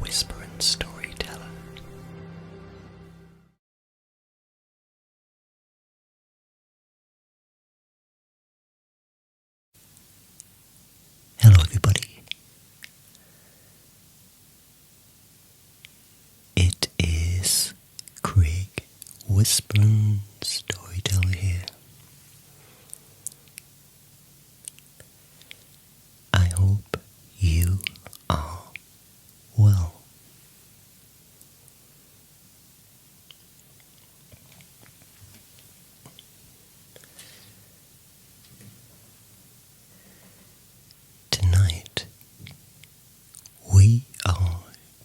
whispering storyteller. Hello everybody. It is Craig, whispering storyteller here. I hope you are well. Tonight we are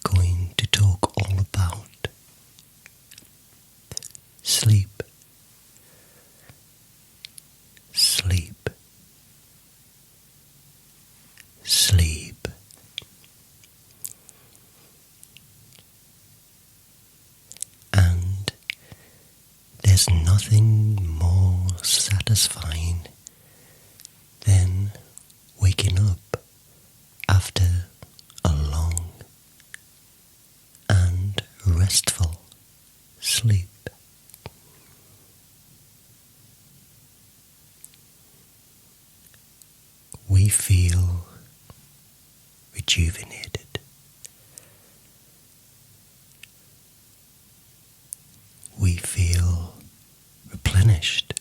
going to talk all about sleep. Sleep. Sleep. And there's nothing more satisfying than waking up after a long and restful sleep. We feel rejuvenated. We feel replenished.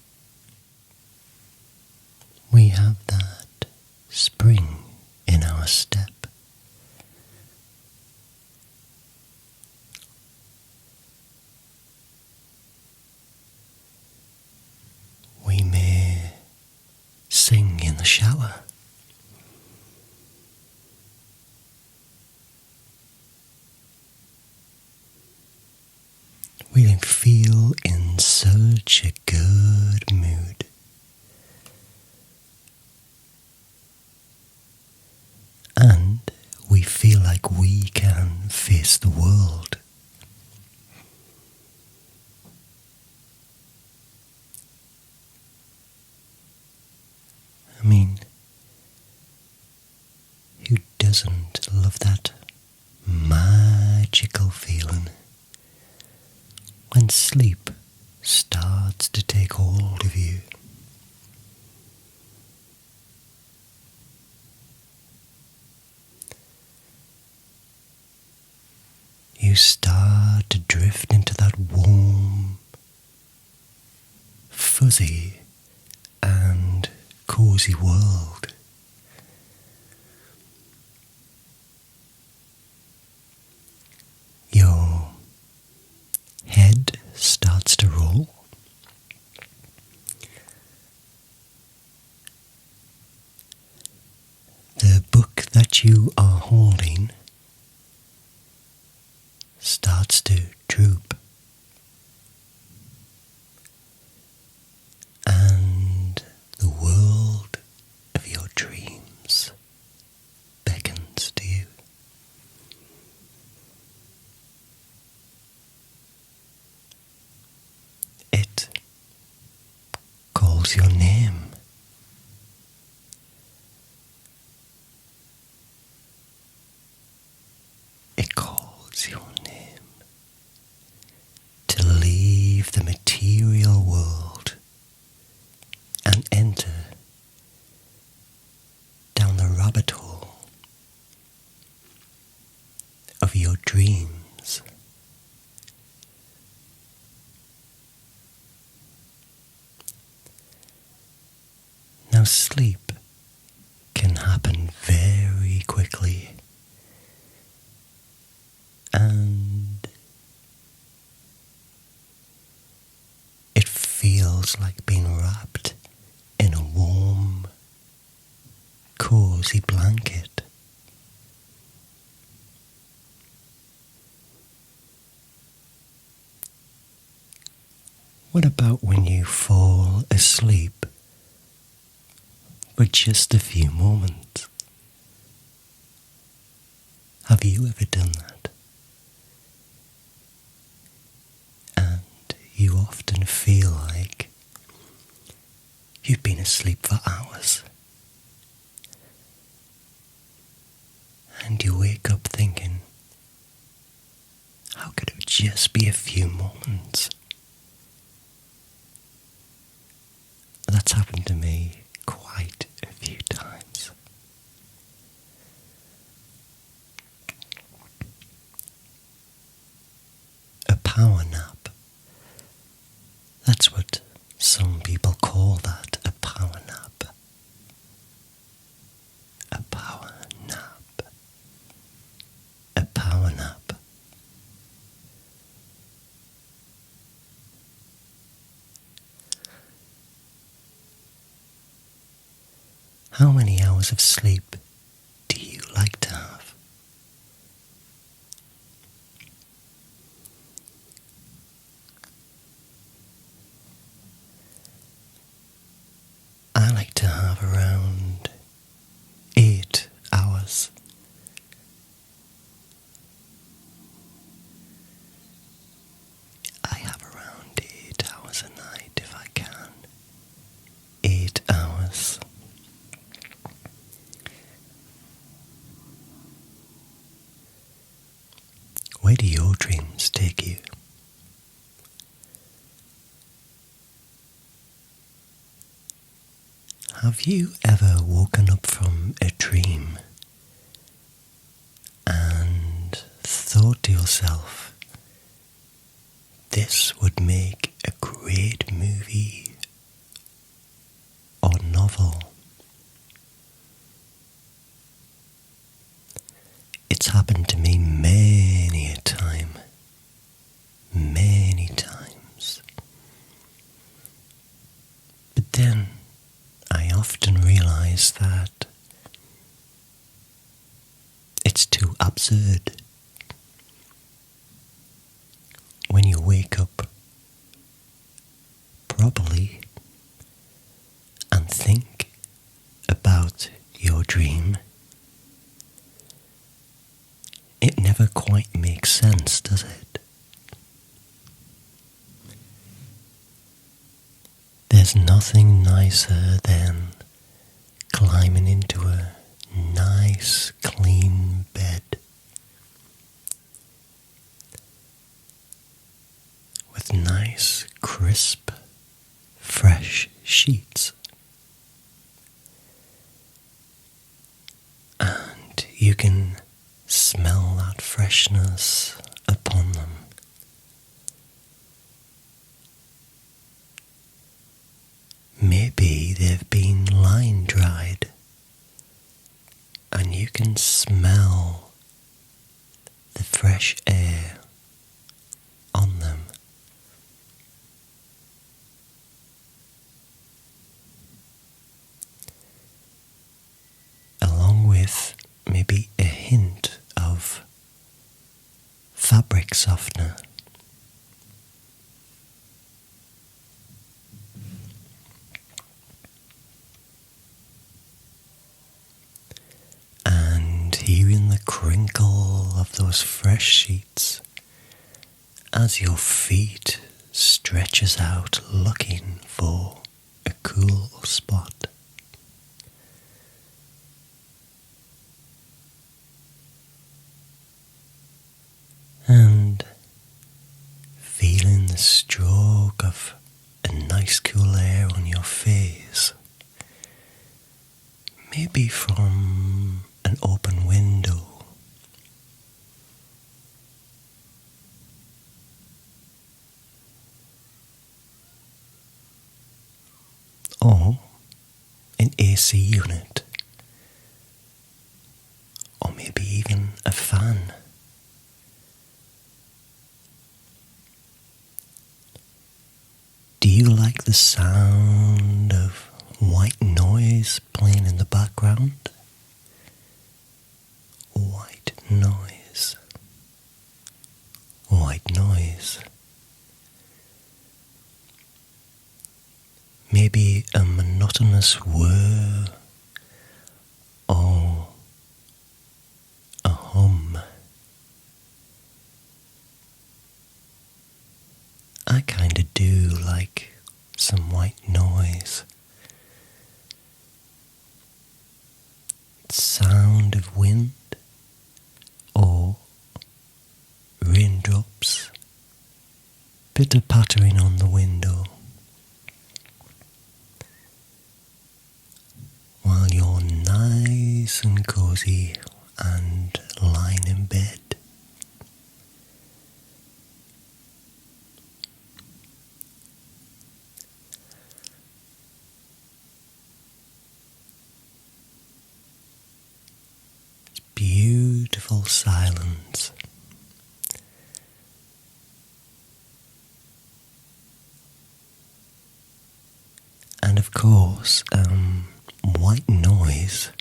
We have that spring in our step. We may sing in the shower. We feel in such a good mood. And we feel like we can face the world. I mean, who doesn't love that magical feeling when sleep starts to take hold of you? You start to drift into that warm, fuzzy, and cozy world. Your head starts to roll. The book that you are holding starts to droop, and the world of your dreams beckons to you. It calls your name. It calls your name to leave the material world and enter down the rabbit hole of your dreams. Now sleep can happen very quickly, and it feels like being wrapped in a warm, cozy blanket. What about when you fall asleep for just a few moments? Have you ever done that? And you often feel like you've been asleep for hours. And you wake up thinking, just be a few moments. That's happened to me quite a few times. A power nap. That's what some people call that, a power nap. A power nap. A power nap. How many hours of sleep do you like to have? I like to have around 8 hours. I have around 8 hours a night if I can. 8 hours. Where do your dreams take you? Have you ever woken up from a dream and thought to yourself, this would make a great movie or novel? It's happened to me many a time. Many times. But then I often realize that it's too absurd. When you wake up properly and think about your dream, it never quite makes sense, does it? There's nothing nicer than climbing into a nice, clean bed with nice, crisp, fresh sheets. And you can smell that freshness upon them. Maybe they've been line dried and you can smell the fresh air on them. Along with maybe a hint of fabric softener. And hearing the crinkle of those fresh sheets as your feet stretches out looking for a cool spot. And feeling the stroke of a nice cool air on your face, maybe from an open window, or an AC unit, or maybe even a fan. Do you like the sound of white noise playing in the background? White noise. White noise. Maybe a monotonous whir or a hum. I kinda do like some white noise. Sound of wind or raindrops pitter pattering on the window while you're nice and cozy and lying in bed. It's beautiful silence. And of course, white noise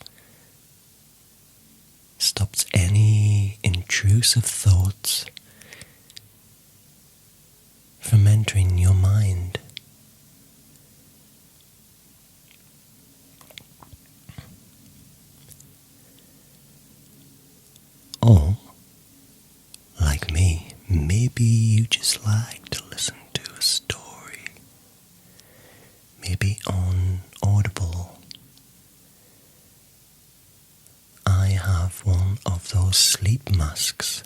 stops any intrusive thoughts from entering your mind. Or, like me, maybe you just like to listen to a story. Maybe on Audible. I have one of those sleep masks,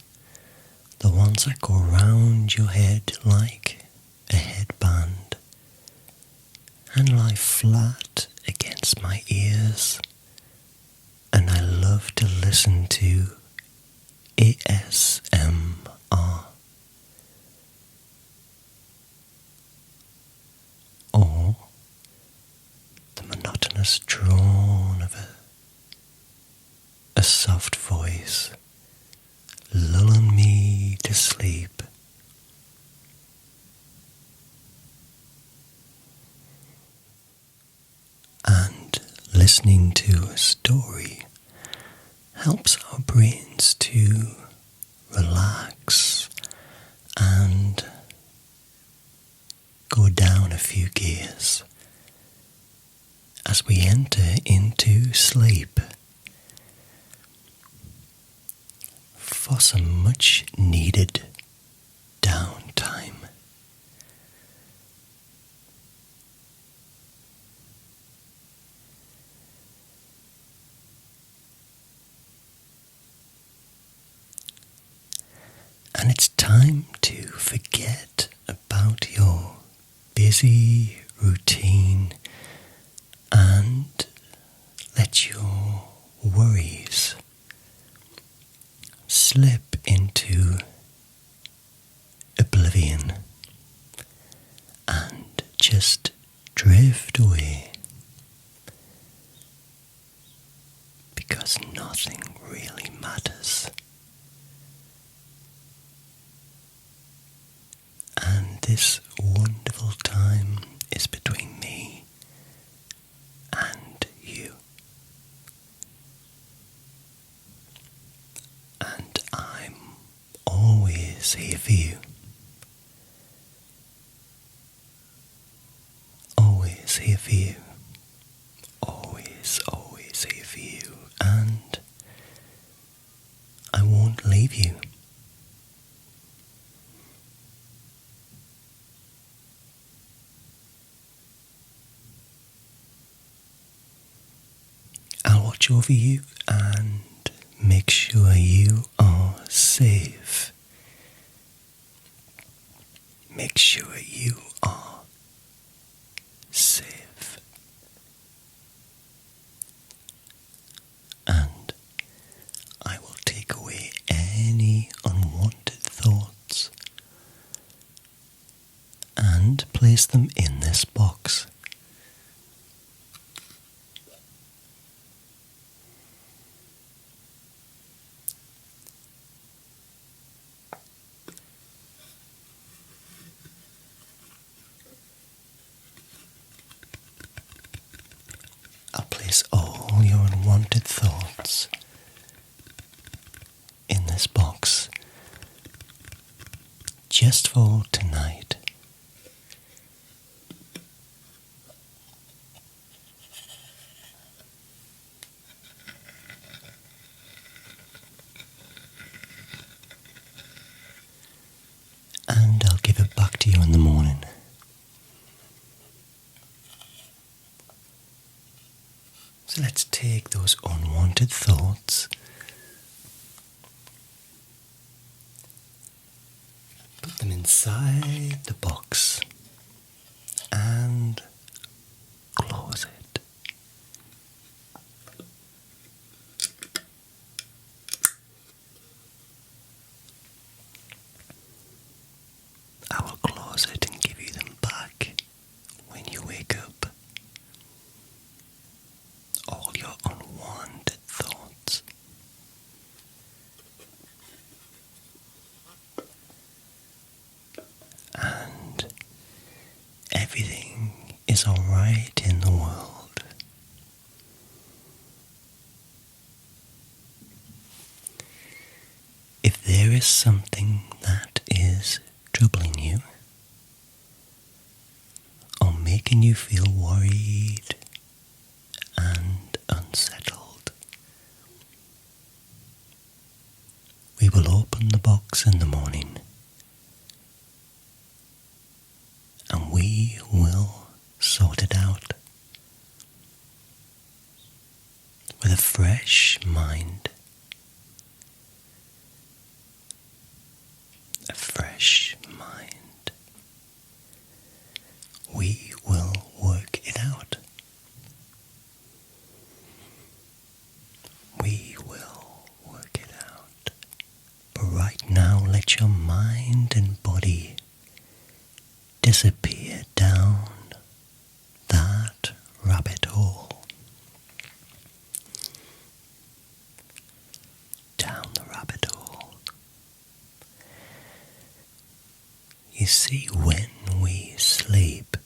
the ones that go round your head like a headband and lie flat against my ears, and I love to listen to ASMR. Or the monotonous drone of a soft voice lulling me to sleep. And listening to a story helps our brains to relax and go down a few gears as we enter into sleep for some much needed downtime. And it's time to forget about your busy routine and let your worries slip into oblivion and just drift away, because nothing really matters. And this wonderful time is between me and you. And I'm always here for you. Always here for you. Always, always here for you. And I won't leave you. I'll watch over you and make sure you are safe. Make sure you are safe. And I will take away any unwanted thoughts and place them in this box. I'll place all your unwanted thoughts in this box just for tonight. And I'll give it back to you in the morning. So let's take those unwanted thoughts, put them inside the box and close it. I will close it and give you them back when you wake up. All your unwanted thoughts. And everything is alright in the world. If there is something that is troubling you, or making you feel worried and unsettled, we will open the box in the morning and we will sort it out with a fresh mind, a fresh mind. We will work it out. We will work it out. But right now, let your mind and body disappear down that rabbit hole. Down the rabbit hole. You see, when we sleep,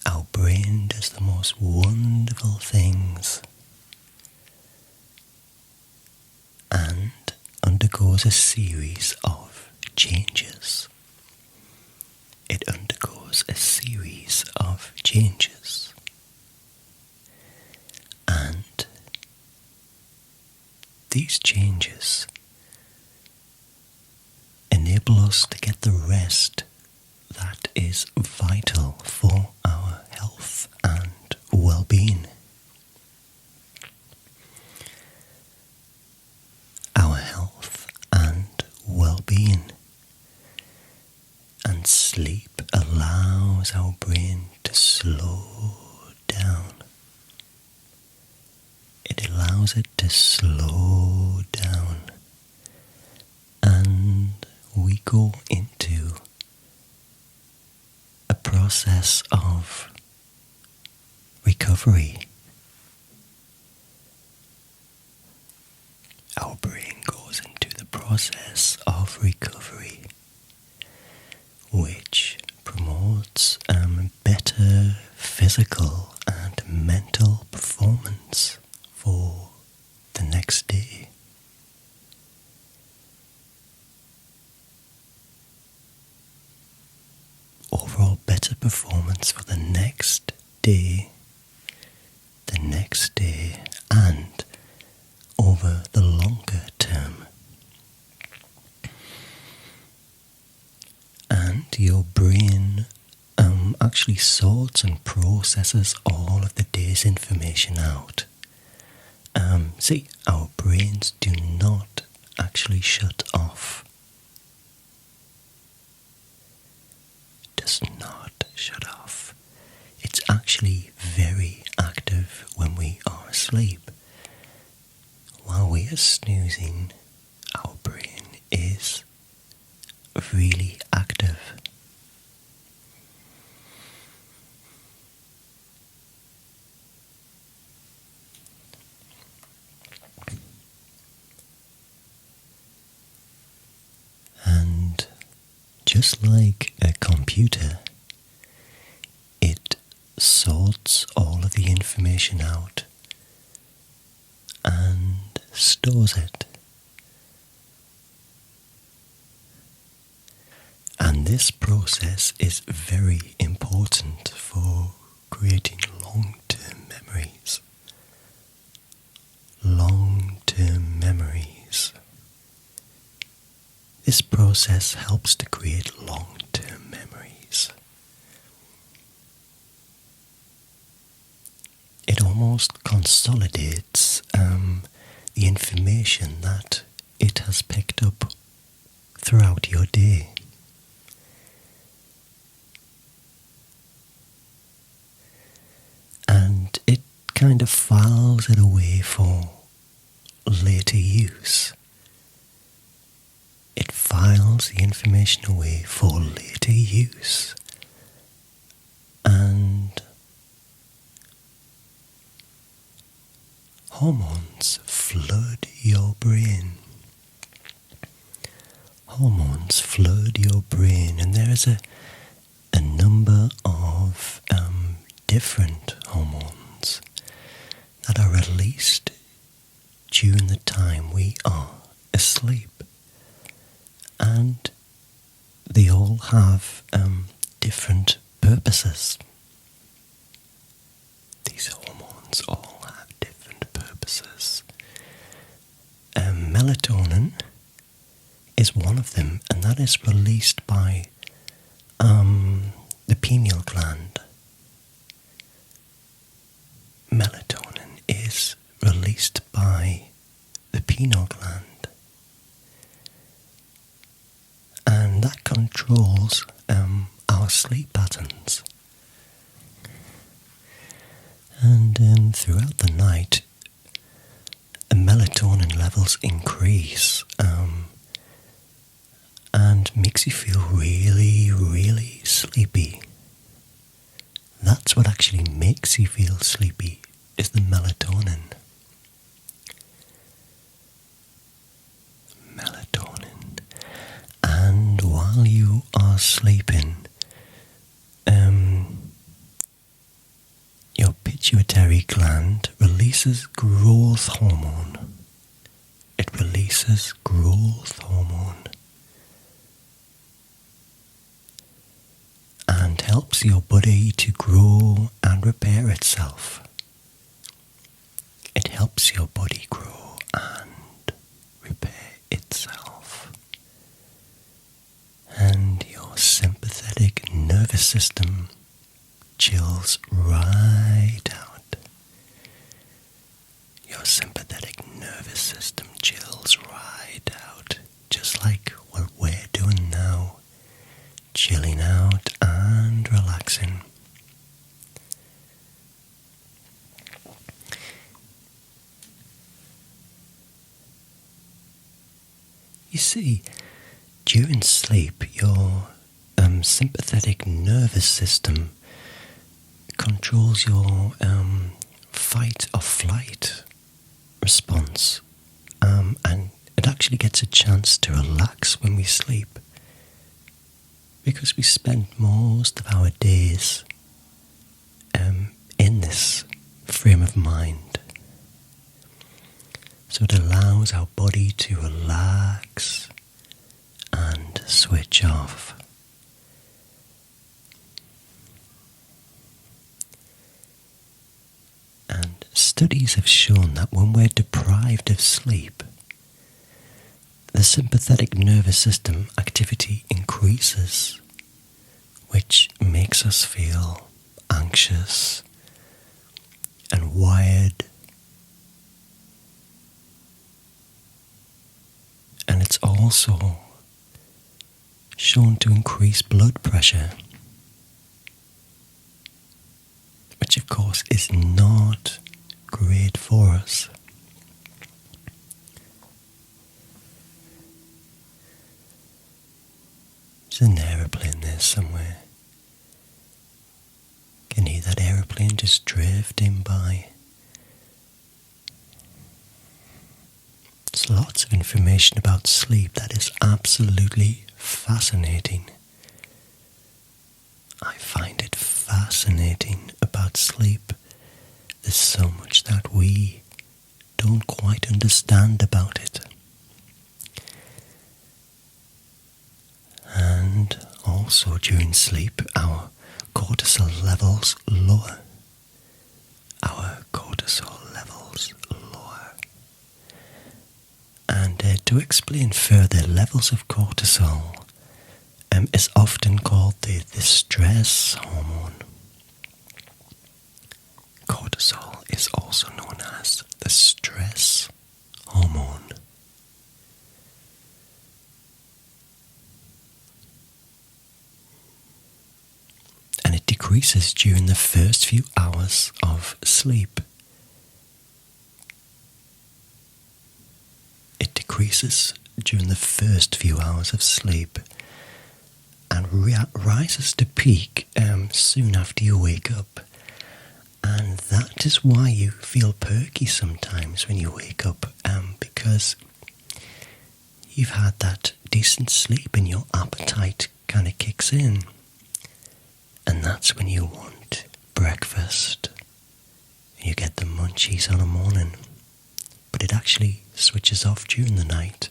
our brain does the most wonderful things and undergoes a series of changes. It undergoes a series of changes. And these changes enable us to get the rest that is vital for our health and well-being. Our health and well-being. And sleep allows our brain to slow down. It allows it to slow down. And we go into a process of recovery. Our brain goes into the process of recovery, which promotes better physical and mental performance for the next day. Overall better performance for the next day, and over the longer term. And your brain actually sorts and processes all of the day's information out. See, our brains do not actually shut off. Does not shut off. It's actually very active when we are asleep. While we are snoozing, our brain is really active. And just like a computer, it sorts all of the information out and stores it. And this process is very important for creating long-term memories. Long-term memories. This process helps to create long-term memories. It almost consolidates the information that it has picked up throughout your day. And it kind of files it away for later use. It files the information away for later use. And hormones flood your brain. Hormones flood your brain, and there is a number of different hormones that are released during the time we are asleep. And they all have different purposes. These hormones all have different purposes. Melatonin is one of them, and that is released by the pineal gland. Melatonin is released by the pineal gland, and that controls our sleep patterns. And throughout the night, melatonin levels increase and makes you feel really, really sleepy. That's what actually makes you feel sleepy, is the melatonin. Melatonin. And while you are sleeping, your pituitary gland releases growth hormone. It releases growth hormone and helps your body to grow and repair itself. It helps your body grow and repair itself. And your sympathetic nervous system chills right out. Your sympathetic nervous system chills right out, just like what we're doing now, chilling out and relaxing. You see, during sleep, your sympathetic nervous system controls your fight or flight response, and it actually gets a chance to relax when we sleep, because we spend most of our days in this frame of mind. So it allows our body to relax and switch off. And studies have shown that when we're deprived of sleep, the sympathetic nervous system activity increases, which makes us feel anxious and wired. And it's also shown to increase blood pressure, which of course is not great for us. There's an aeroplane there somewhere. Can you hear that aeroplane just drifting by? There's lots of information about sleep that is absolutely fascinating. I find it fascinating about sleep. There's so much that we don't quite understand about it. And also during sleep, our cortisol levels lower. Our cortisol levels lower. And to explain further, levels of cortisol is often called the stress hormone. Cortisol is also known as the stress hormone. decreases during the first few hours of sleep. It decreases during the first few hours of sleep and rises to peak soon after you wake up. And that is why you feel perky sometimes when you wake up, because you've had that decent sleep and your appetite kind of kicks in. And that's when you want breakfast. You get the munchies on a morning. But it actually switches off during the night.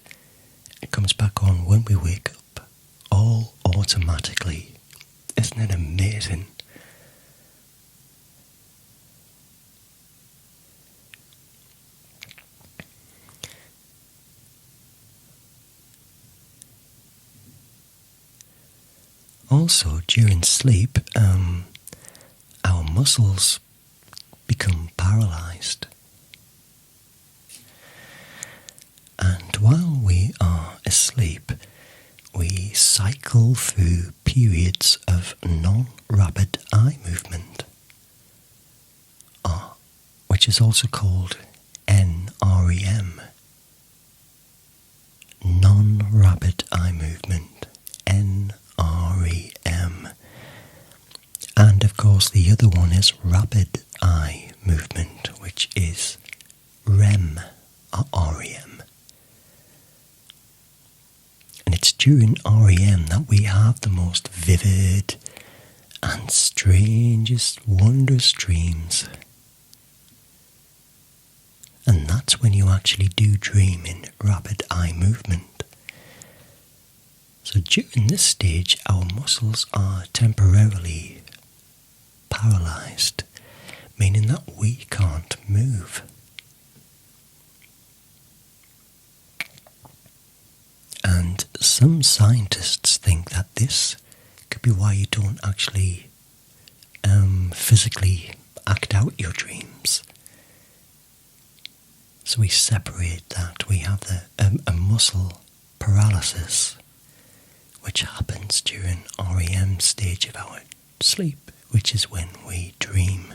It comes back on when we wake up, all automatically. Isn't it amazing? Also, during sleep, our muscles become paralyzed. And while we are asleep, we cycle through periods of non-rapid eye movement, which is also called NREM. Non-rapid eye movement, NREM. And of course the other one is rapid eye movement, which is REM, or REM. And it's during REM that we have the most vivid and strangest, wondrous dreams. And that's when you actually do dream in rapid eye movement. So during this stage, our muscles are temporarily paralyzed, meaning that we can't move. And some scientists think that this could be why you don't actually physically act out your dreams. So we separate that. We have a muscle paralysis, which happens during REM stage of our sleep, which is when we dream.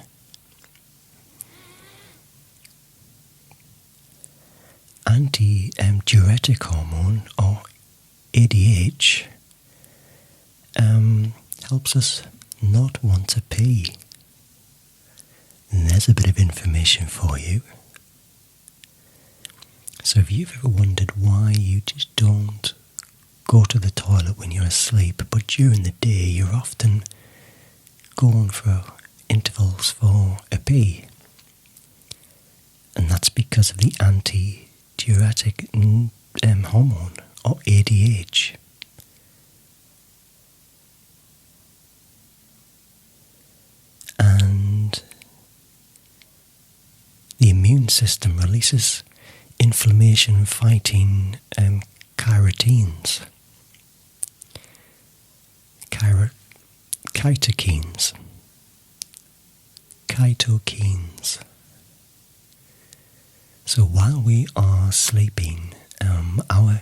Anti-diuretic hormone, or ADH, helps us not want to pee. And there's a bit of information for you. So if you've ever wondered why you just don't go to the toilet when you're asleep, but during the day you're often going for intervals for a pee, and that's because of the anti-diuretic hormone, or ADH. And the immune system releases inflammation-fighting cytokines. Cytokines. So while we are sleeping, our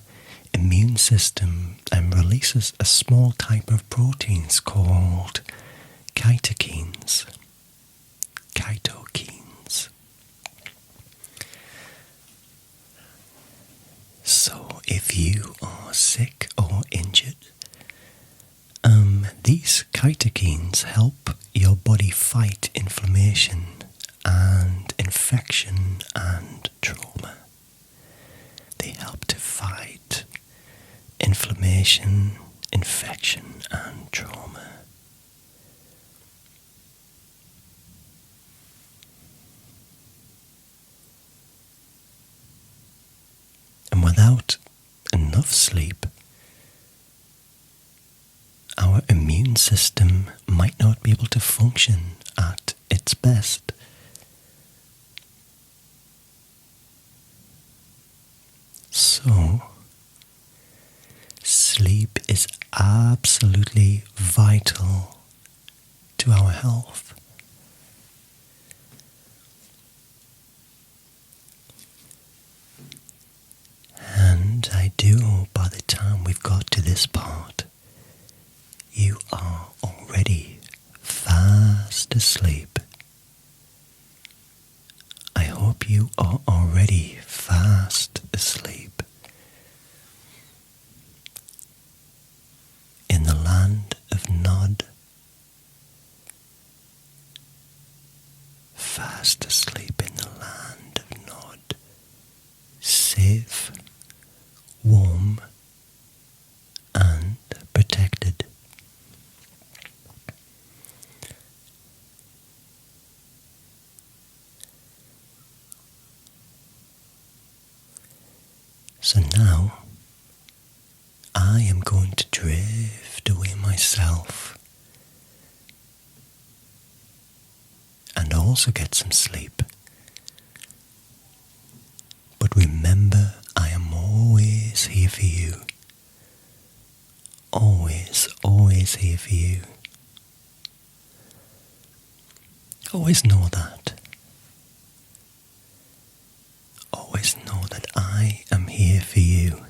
immune system releases a small type of proteins called cytokines. So if you are sick or injured, these cytokines help your body fight inflammation and infection and trauma. They help to fight inflammation, infection and trauma. And without enough sleep, our immune system might not be able to function at its best. So, sleep is absolutely vital to our health. And I do hope by the time we've got to this part, you are already fast asleep. I hope you are already fast asleep. In the land of Nod, fast asleep in the land of Nod, safe, warm, and protected. So now I am going to drift away myself and also get some sleep. But remember, I am always here for you. Always, always here for you. Always know that. Always know that I am here for you.